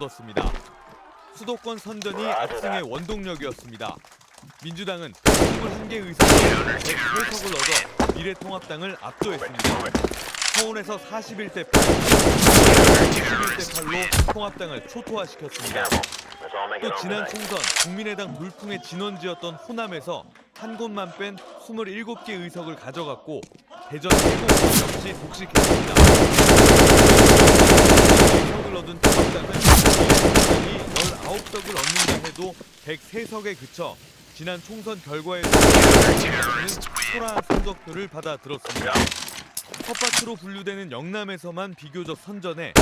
얻었습니다. 수도권 선전이 압승의 원동력이었습니다. 민주당은 21개 의석에 103석을 얻어 미래통합당을 압도했습니다. 서울에서 41대 8, 21대 8로 통합당을 초토화시켰습니다. 또 지난 총선 국민의당 돌풍의 진원지였던 호남에서 한 곳만 뺀 27개 의석을 가져갔고 대전 7곳 역시 독식했습니다. 의석을 얻은 통합당은 미래통합당이 19석을 얻는다 해도 103석에 그쳐 지난 총선 결과에 따른 초라한 선거표를 받아 들었습니다. 텃밭으로 분류되는 영남에서만 비교적 선전해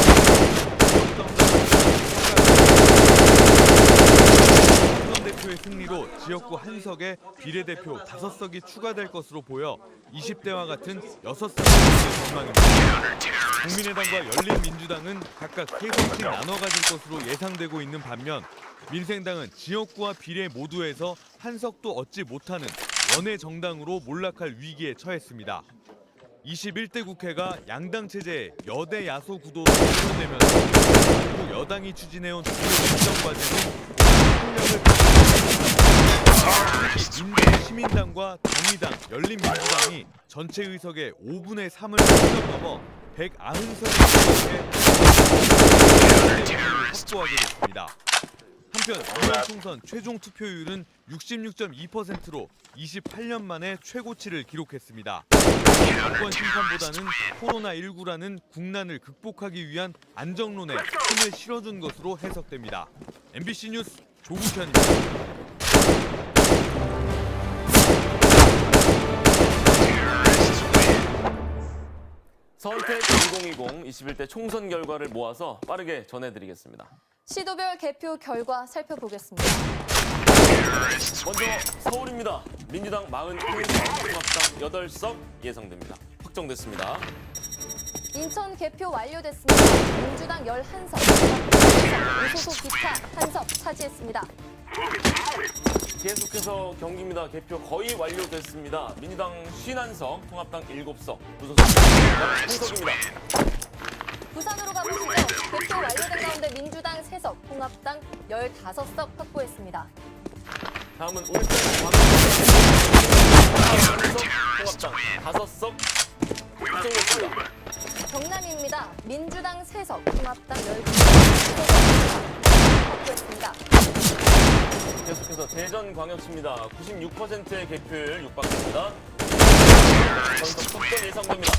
황선 대표의 승리로 지역구 한석에 비례대표 5석이 추가될 것으로 보여 20대와 같은 6석이 있는 전망입니다. 국민의당과 열린민주당은 각각 3석씩 나눠 가질 것으로 예상되고 있는 반면 민생당은 지역구와 비례 모두에서 한 석도 얻지 못하는 원외 정당으로 몰락할 위기에 처했습니다. 21대 국회가 양당 체제의 여대 야소 구도로 전환되면서 정부 여당이 추진해온 주요 행정 과제는 특히 민주시민당과 정의당, 열린민주당이 전체 의석의 5분의 3을 훌쩍 넘어 190석의 확보하게 됐습니다. 한편 이번 총선 최종 투표율은 66.2%로 28년 만에 최고치를 기록했습니다. 정권 심판보다는 코로나19라는 국난을 극복하기 위한 안정론에 힘을 실어준 것으로 해석됩니다. MBC 뉴스 조국현입니다. 선택 2020 21대 총선 결과를 모아서 빠르게 전해드리겠습니다. 시도별 개표 결과 살펴보겠습니다. 먼저 서울입니다. 민주당 41석, 통합당 8석 예상됩니다. 확정됐습니다. 인천 개표 완료됐습니다. 민주당 11석, 무소속 기타 1석 차지했습니다. 계속해서 경기입니다. 개표 거의 완료됐습니다. 민주당 51석, 통합당 7석, 무소속 기타 1석입니다. 부산으로 가보시죠. 개표 완료된 가운데 민주당 3석, 통합당 15석 확보했습니다. 다음은 울산 통합당 5석 확정됐습니다. 경남입니다. 민주당 3석, 통합당 12석 확보했습니다. 계속해서 대전광역시입니다. 96%의 개표율 육박합니다. 전석 속전 예상됩니다.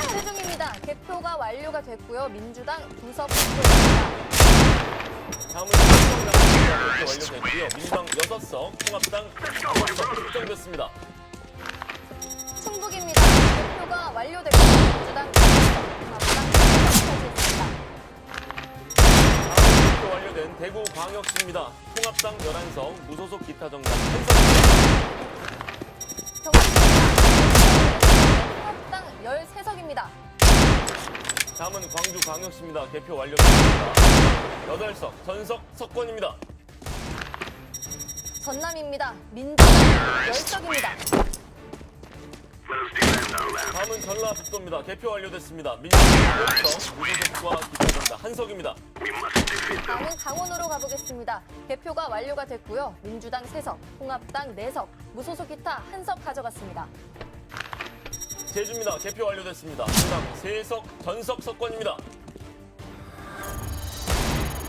세종입니다. 개표가 완료가 됐고요. 민주당 2석 확보했습니다. 다음은 충청남도가 개표 완료됐고요. 민주당 6석, 통합당 5석 확정됐습니다. 충북입니다. 개표가 완료됐고 민주당 2석, 통합당 1석 차지했습니다. 다음 개표 완료된 대구광역시입니다. 통합당 11석, 무소속 기타 정당 1석입니다. 통합당 13석입니다. 다음은 광주광역시입니다. 개표 완료됐습니다. 8석, 전석 석권입니다. 전남입니다. 민주당 10석입니다. 다음은 전라북도입니다. 개표 완료됐습니다. 민주당 6석, 무소속과 기타 정당 1석입니다. 다음은 강원으로 가보겠습니다. 개표가 완료가 됐고요. 민주당 3석, 통합당 4석, 무소속 기타 1석 가져갔습니다. 제주입니다. 개표 완료됐습니다. 민주당 3석, 전석 석권입니다.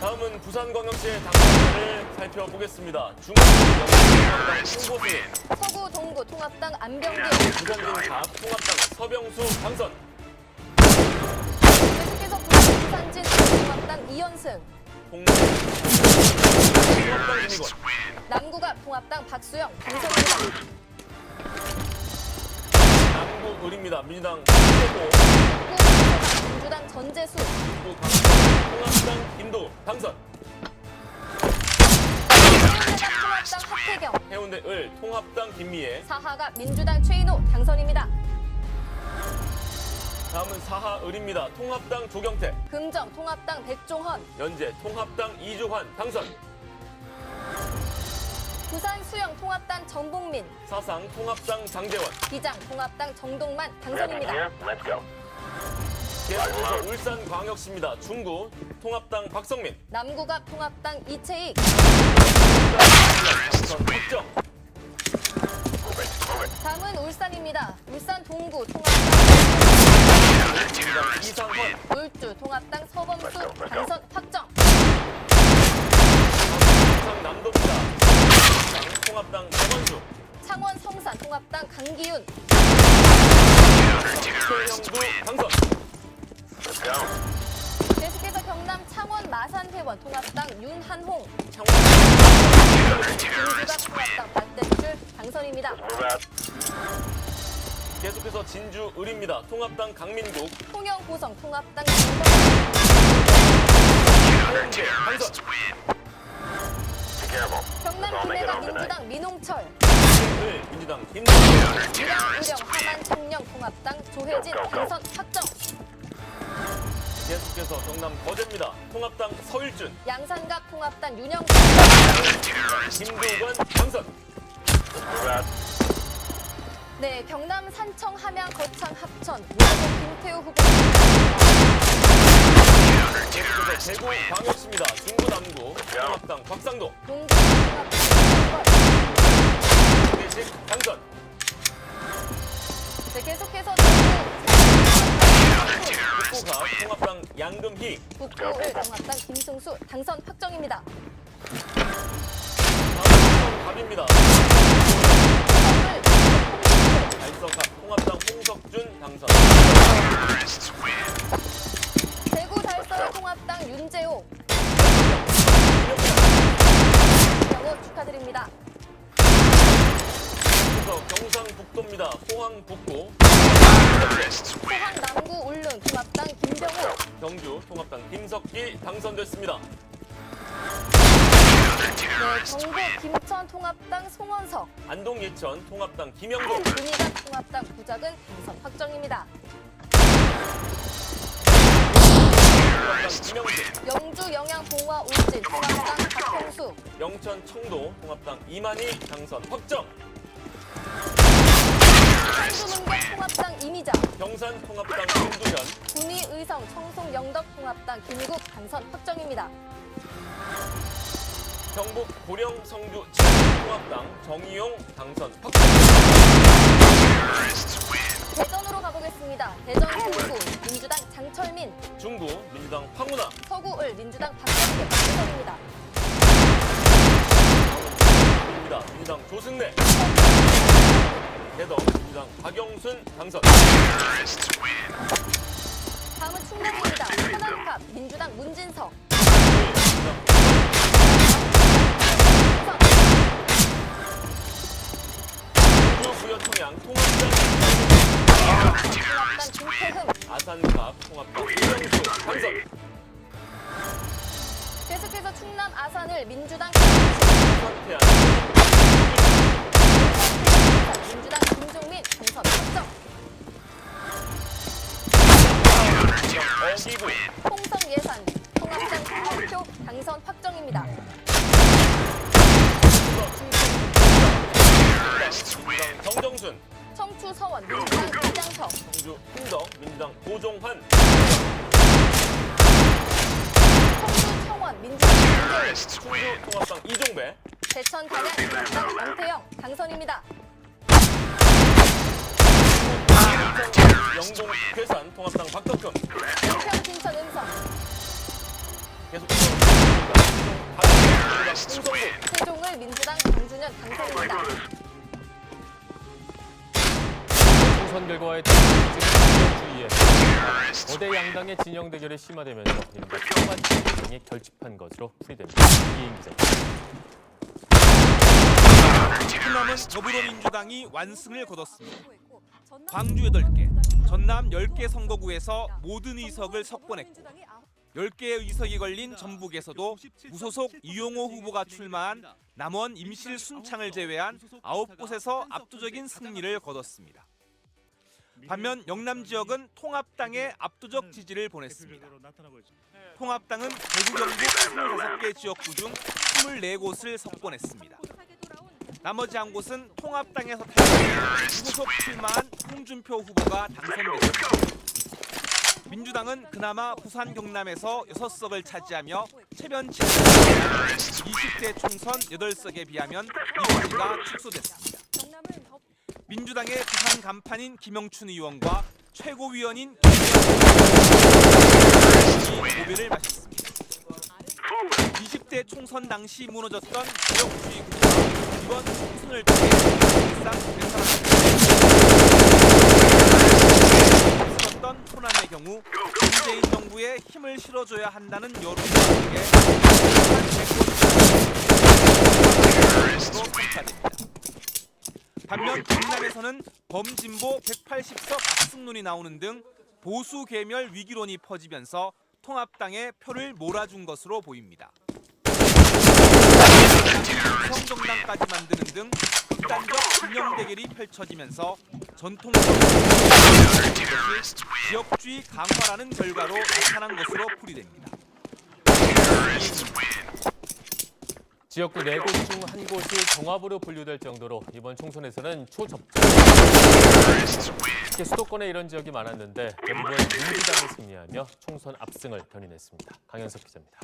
다음은 부산광역시의 당선자를 살펴보겠습니다. 중앙당 홍보수, 서구, 동구, 통합당 안병기, 부산진갑, 통합당 서병수 당선. 계속해서 부산진, 통합당 이현승, 통합당 김희권, 남구갑, 통합당 박수영, 당선입니다. 남구을입니다. 민주당 최고, 민주당 전재수, 통합당 김도 당선. 통합당 하태경, 해운대을 통합당 김미애. 사하가 민주당 최인호 당선입니다. 다음은 사하을입니다. 통합당 조경태. 금정, 통합당 백종헌, 연재 통합당 이주환 당선. 부산 수영, 통합당 전복민, 사상 통합당 장재원. 기장, 통합당 정동만 당선입니다. 계속해서 울산광역시입니다. 중구 통합당 박성민. 남구갑 통합당 이채익. 당선 확정. 다음은 울산입니다. 울산 동구 통합당 민주당 이상헌. 울주 통합당 서범수 당선 확정. 경상남도입니다. 통합당 정원수. 창원 성산 통합당 강기윤. 최영두 당선. 계속해서 경남 창원 마산회원 통합당 윤한홍. 진주갑 통합당 박대출 당선입니다. 계속해서 진주 을입니다. 통합당 강민국. 통영 고성 통합당 하영재 당선. 경남 김해가 민주당 민홍철. 을 민주당 김동현. 밀양 의령 하만 청령 통합당 조혜진 당선 확정. 계속해서 경남 거제입니다. 통합당 서일준. 양산갑 통합당 윤영. 김두건 당선. 네, 경남 산청 함양 거창 합천 무소속 김태우 후보. 계속해서 대구 광역시입니다. 중구 남구 통합당 곽상도. 동구 통합당 윤석걸. 대식 당선. 네, 계속해서 북구가 통합당 양금희. 북구을 통합당 김승수 당선 확정입니다. 다음은 갑입니다. 서울 달서갑 통합당 홍석준 당선. 대구 달서울 통합당 윤재호. 경호 축하드립니다. 그래서 경상북도입니다. 포항 북구. 포항 남구 울릉 통합당 김병호. 경주 통합당 김석기 당선됐습니다. 네, 경북 김천 통합당 송원석. 안동 예천 통합당 김영동. 군의관 통합당 부작은 당선 확정입니다. 통합당 김영진. 영주 영양 봉화 울진 통합당 박형수. 영천 청도 통합당 이만희 당선 확정. 상주문경 통합당 이미자. 경산 통합당 김두현. 군의 의성 청송 영덕 통합당 김국 당선 확정입니다. 경북 고령 성주 지역 통합당 정의용 당선 확정. 대전으로 가보겠습니다. 대전 동구 민주당 장철민. 중구 민주당 황운하. 서구을 민주당 박정계 당선입니다. 민주당 조승래. 대덕 민주당 박영순 당선. 다음은 충남입니다. 하남갑 민주당 문진석. 민주당 부여통양 통합당 통합당 김태흠. 아산갑 통합당 이명수 당선. 계속해서 충남 아산을 민주당 선태안 민주당 김종민 당선 확정. 어기구. 홍성 예산 통합당 홍표 당선 확정입니다. 민주당 정정순. 청추 서원 민주당 이장석. 청주 흥덕 민주당 고종환. 청주 청원 민주당 김재일. 충주 통합당 이종배. 대천 단양 민주당 양태영 당선입니다. 영동 괴산 통합당 박덕흠. 은평 진천 음성. 계속해서 민주당 홍성국. 세종을 민주당 강준현 당선입니다. 총선 결과에 따른 지역주의에 거대 양당의 진영 대결이 심화되면서 이른바 평화 진영이 결집한 것으로 풀이됩니다. 이인 기자입니다. 충남은 더불어민주당이 완승을 거뒀습니다. 광주 8개, 전남 10개 선거구에서 모든 의석을 석권했고 10개의 의석이 걸린 전북에서도 무소속 이용호 후보가 출마한 남원 임실 순창을 제외한 9곳에서 압도적인 승리를 거뒀습니다. 반면 영남 지역은 통합당에 압도적 지지를 보냈습니다. 통합당은 대구 경북 25개 지역구 중 24곳을 석권했습니다. 나머지 한 곳은 통합당에서 탈락해 무소속 출마한 홍준표 후보가 당선됐습니다. 민주당은 그나마 부산 경남에서 6석을 차지하며 최변 20대 총선 8석에 비하면 1위가 축소됐습니다. 민주당의 부산 간판인 김영춘 의원과 최고위원인 김영춘 의원이 고배를 마셨습니다. 20대 총선 당시 무너졌던 지역주의 구조가 이번 총선을 통해 사실상 되살아났던 호남의 경우 문재인 정부에 힘을 실어줘야 한다는 여론과 함께 평가됩니다. 반면 경남에서는 범진보 180석 압승론이 나오는 등 보수 괴멸 위기론이 퍼지면서 통합당에 표를 몰아준 것으로 보입니다. 성정당까지 만드는 등 극단적 진영 대결이 펼쳐지면서 전통적 것이 지역주의 강화라는 결과로 나타난 것으로 풀이됩니다. 지역구 4곳 중 한 곳이 정합으로 분류될 정도로 이번 총선에서는 초접전. 특히 수도권에 이런 지역이 많았는데 대부분 민주당이 승리하며 총선 압승을 견인했습니다. 강현석 기자입니다.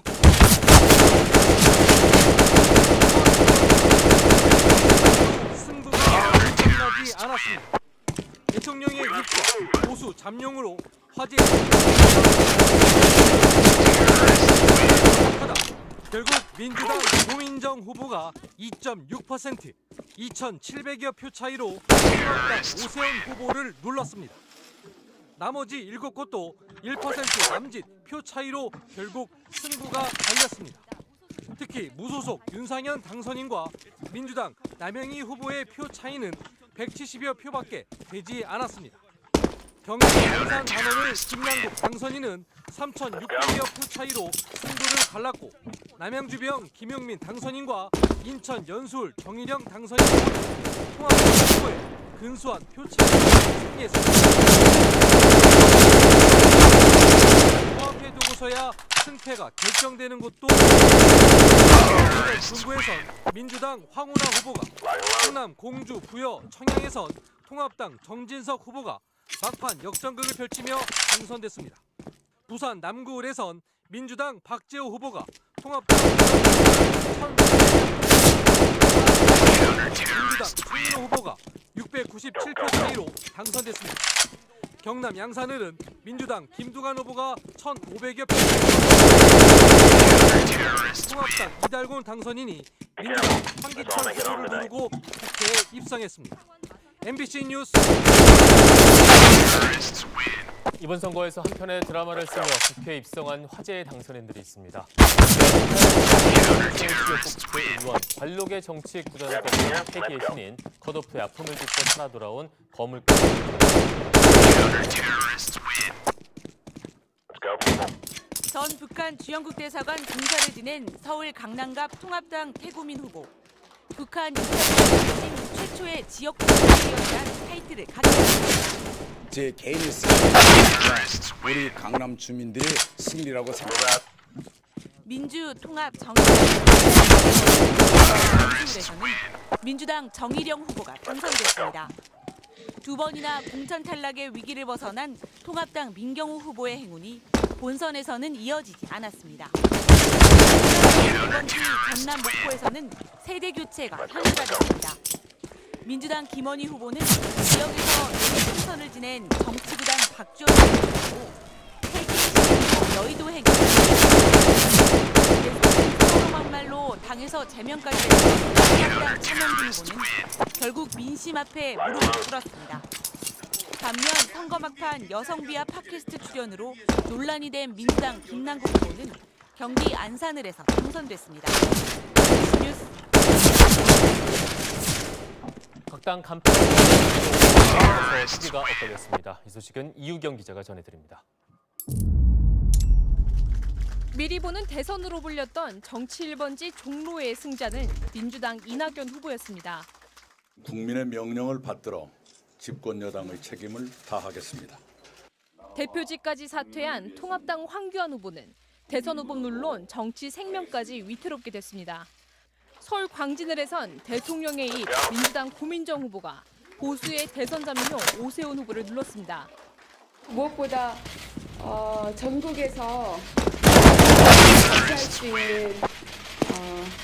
승부가 끝나지 않았습니다. 대통령의 입과 보수 잠룡으로 화제에 결국 민주당 고민정 후보가 2.6%, 2,700여 표 차이로 통합당 오세훈 후보를 눌렀습니다. 나머지 7곳도 1% 남짓 표 차이로 결국 승부가 갈렸습니다. 특히 무소속 윤상현 당선인과 민주당 남영희 후보의 표 차이는 170여 표밖에 되지 않았습니다. 경기 안산 단원을 김양국 당선인은 3,600여 표 차이로 승부를 갈랐고 남양주병 김용민 당선인과 인천 연수울 정일영 당선인은 통합당 후보의 근소한 표 차이로 승리했습니다. 통합에 두고서야 승패가 결정되는 곳도 중구에선 민주당 황운하 후보가, 충남 공주 부여 청양에선 통합당 정진석 후보가 막판 역전극을 펼치며 당선됐습니다. 부산 남구을에선 민주당 박재호 후보가 통합당 민주당 최인호 후보가 697표 차이로 당선됐습니다. 경남 양산을은 민주당 김두관 후보가 1,500여 표 통합당 이달곤 당선인이 민주당 황기철 후보를 누르고 국회에 입성했습니다. MBC 뉴스 이번 선거에서 한편의 드라마를 쓰며 국회에 입성한 화제의 당선인들이 있습니다. 지역구 의원, 관록의 정치 구단을 꺾는 패기의 신인, 컷오프의 아픔을 딛고 살아 돌아온 거물급. 전 북한 주영국 대사관 공사를 지낸 서울 강남갑 통합당 태구민 후보. 북한 유착 최초의 지역 공사위원이라는 타이틀을 갖게 됐습니다. 제 개인의 승리가 우리 강남 주민들의 승리라고 생각합니다. 민주 통합 정의당 서울에서는 민주당 정일영 후보가 당선됐습니다. 2번이나 공천 탈락의 위기를 벗어난 통합당 민경우 후보의 행운이 본선에서는 이어지지 않았습니다. 이번 주 전남 목포에서는 세대 교체가 현실화됐습니다. 민주당 김원희 후보는 지역에서 총선을 지낸 정치구단 박주원 후보고 헬기 여의도 행위 서로 막말로 당에서 제명까지 된 통합당 차명진 후보는 결국 민심 앞에 무릎을 꿇었습니다. 반면 선거 막판 여성비하 팟캐스트 출연으로 논란이 된 민주당 김남국 후보는 경기 안산을에서 당선됐습니다. 뉴스 각당 간판에서 시기가 엇갈렸습니다. 이 소식은 이유경 기자가 전해드립니다. 미리 보는 대선으로 불렸던 정치 1번지 종로의 승자는 민주당 이낙연 후보였습니다. 국민의 명령을 받들어 집권 여당의 책임을 다하겠습니다. 대표직까지 사퇴한 통합당 황교안 후보는 대선 후보 물론 정치 생명까지 위태롭게 됐습니다. 서울 광진을에선 대통령의 입 민주당 고민정 후보가 보수의 대선 자민용 오세훈 후보를 눌렀습니다. 무엇보다 전국에서 같이 할 수 있는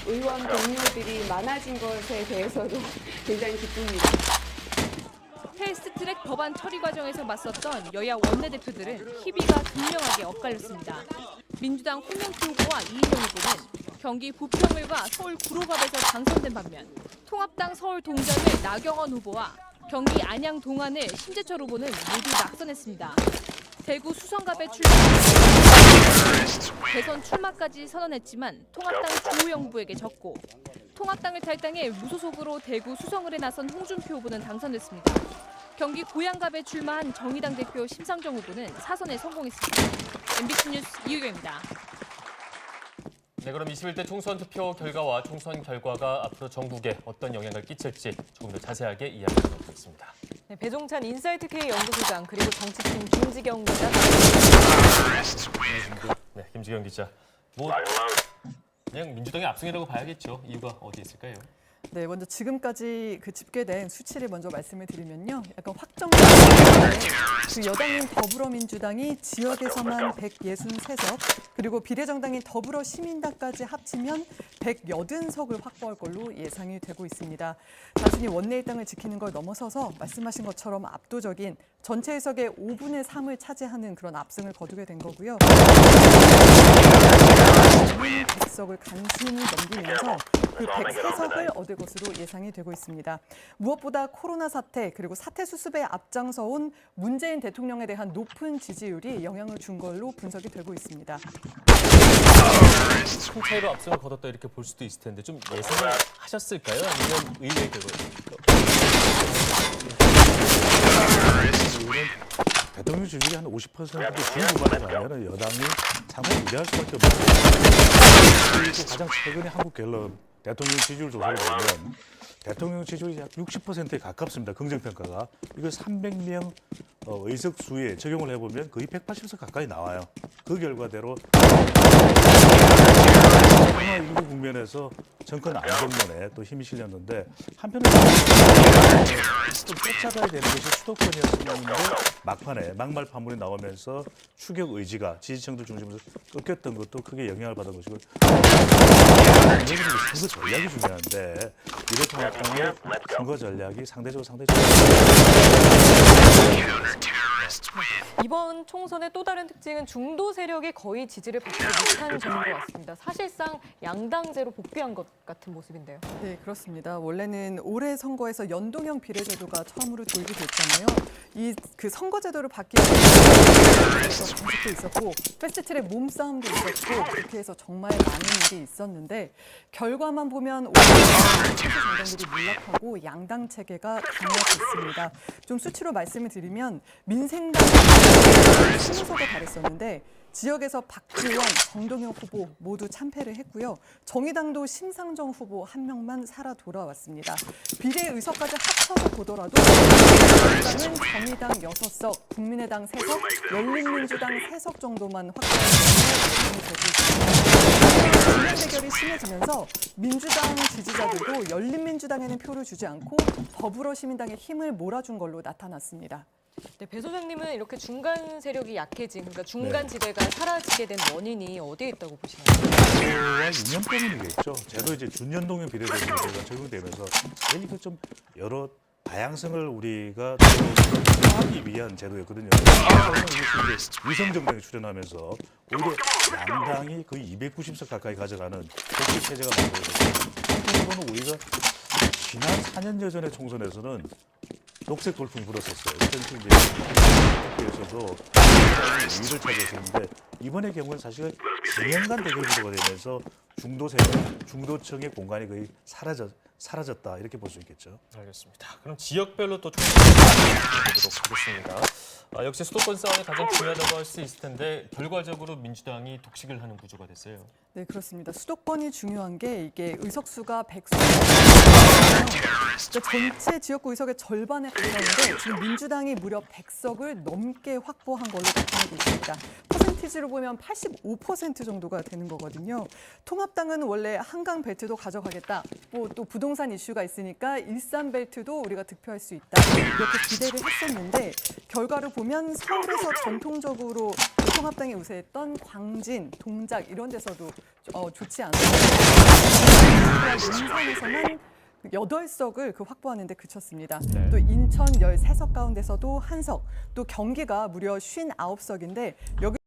의원 동료들이 많아진 것에 대해서도 굉장히 기쁩니다. 패스트트랙 법안 처리 과정에서 맞섰던 여야 원내대표들은 희비가 분명하게 엇갈렸습니다. 민주당 홍영표 후보와 이인영 후보는 경기 부평을과 서울 구로갑에서 당선된 반면 통합당 서울 동전을 나경원 후보와 경기 안양 동안을 심재철 후보는 모두 낙선했습니다. 대구 수성갑에 대선 출마까지 선언했지만 통합당 주호영 후보에게 졌고 통합당을 탈당해 무소속으로 대구 수성을에 나선 홍준표 후보는 당선됐습니다. 경기 고양갑에 출마한 정의당 대표 심상정 후보는 사선에 성공했습니다. MBC 뉴스 이유경입니다. 네, 그럼 21대 총선 투표 결과와 총선 결과가 앞으로 전국에 어떤 영향을 끼칠지 조금 더 자세하게 이야기하도록 하겠습니다. 네, 배종찬 인사이트 K 연구소장 그리고 정치팀 김지경 기자. 네, 김지경 기자. 그냥 민주당의 압승이라고 봐야겠죠. 이유가 어디에 있을까요? 네, 먼저 지금까지 집계된 수치를 먼저 말씀을 드리면요. 약간 확정된 그 여당인 더불어민주당이 지역에서만 163석, 그리고 비례정당인 더불어시민당까지 합치면 180석을 확보할 걸로 예상이 되고 있습니다. 단순히 원내 일당을 지키는 걸 넘어서서 말씀하신 것처럼 압도적인 전체 의석의 5분의 3을 차지하는 그런 압승을 거두게 된 거고요. 100석을 간신히 넘기면서 그 103석을 얻을 것으로 예상이 되고 있습니다. 무엇보다 코로나 사태 그리고 사태 수습에 앞장서온 문재인 대통령에 대한 높은 지지율이 영향을 준 걸로 분석이 되고 있습니다. 큰 차이로 압승을 거뒀다 이렇게 볼 수도 있을 텐데 좀 예상을 하셨을까요? 아니면 의외의 결과일까요? 대통령 지지율이 한 50%도 중후반에 가면 여당이 상당히 유리할 수밖에 없습니다. 그리고 가장 최근에 한국갤럽 대통령 지지율 조사를 보면 대통령 지지율이 약 60%에 가깝습니다. 긍정평가가. 이거 300명 의석수에 적용을 해보면 거의 180석 가까이 나와요. 그 결과대로 코로나19 국면에서 정권 안정론에 또 힘이 실렸는데 한편으로 좀 쫓아가야 되는 것이 수도권이었었는데 막판에 막말 파문이 나오면서 추격 의지가 지지층들 중심으로 꺾였던 것도 크게 영향을 받은 것이고 선거 전략이 중요한데 미래통합당의 선거 전략이 상대적으로 이번 총선의 또 다른 특징은 중도 세력이 거의 지지를 받지 못하는 점인 것 같습니다. 사실상 양당제로 복귀한 것 같은 모습인데요. 네, 그렇습니다. 원래는 올해 선거에서 연동형 비례제도가 처음으로 도입이 됐잖아요. 그 선거제도를 바뀌는 공식도 있었고 패스트트랙 몸싸움도 있었고 그렇게 해서 정말 많은 일이 있었는데 결과만 보면 올해 정당들이 몰락하고 양당 체계가 강화됐습니다. 좀 수치로 말씀을 드리면 민생당 20석에 달했었는데 지역에서 박지원, 정동영 후보 모두 참패를 했고요. 정의당도 심상정 후보 한 명만 살아 돌아왔습니다. 비례 의석까지 합쳐서 보더라도 민주당은 정의당 6석, 국민의당 3석, 열린민주당 3석 정도만 확보하는 것으로 되고 있습니다. 진영 대결이 심해지면서 민주당 지지자들도 열린민주당에는 표를 주지 않고 더불어시민당의 힘을 몰아준 걸로 나타났습니다. 네, 배 소장님은 이렇게 중간 세력이 약해진, 그러니까 중간 지대가 사라지게 된 원인이 어디에 있다고 보시나요? 유년 때문이겠죠. 제도 이제 준연동형 비례대표제가 적용되면서 제일 좀 여러 다양성을 우리가 하기 위한 제도였거든요. 위성 정당이 출연하면서 오히려 양당이 거의 290석 가까이 가져가는 독재 체제가 만들어졌고 한편으로는 우리가 지난 4년여 전의 총선에서는 녹색 돌풍이 불었었어요. 그래서도 위를 차지했었는데 이번의 경우는 사실 진영간 대결 구도가 되면서 중도 세력, 중도층의 공간이 거의 사라졌다 이렇게 볼 수 있겠죠. 알겠습니다. 그럼 지역별로 또 총선을 보도록 하겠습니다. 역시 수도권 싸움이 가장 중요하다고 할 수 있을 텐데 결과적으로 민주당이 독식을 하는 구조가 됐어요. 네, 그렇습니다. 수도권이 중요한 게 이게 의석수가 100석. 전체 지역구 의석의 절반에 가까운데 지금 민주당이 무려 100석을 넘게 확보한 걸로 나타나고 있습니다. 퍼센티지로 보면 85% 정도가 되는 거거든요. 통합당은 원래 한강 벨트도 가져가겠다. 또 부동산 이슈가 있으니까 일산 벨트도 우리가 득표할 수 있다. 이렇게 기대를 했었는데 결과를 보면 서울에서 전통적으로 통합당이 우세했던 광진, 동작 이런 데서도 좋지 않아요. 용산에서만 8석을 확보하는 데 그쳤습니다. 또 인천 13석 가운데서도 1석, 또 경기가 무려 59석인데 여기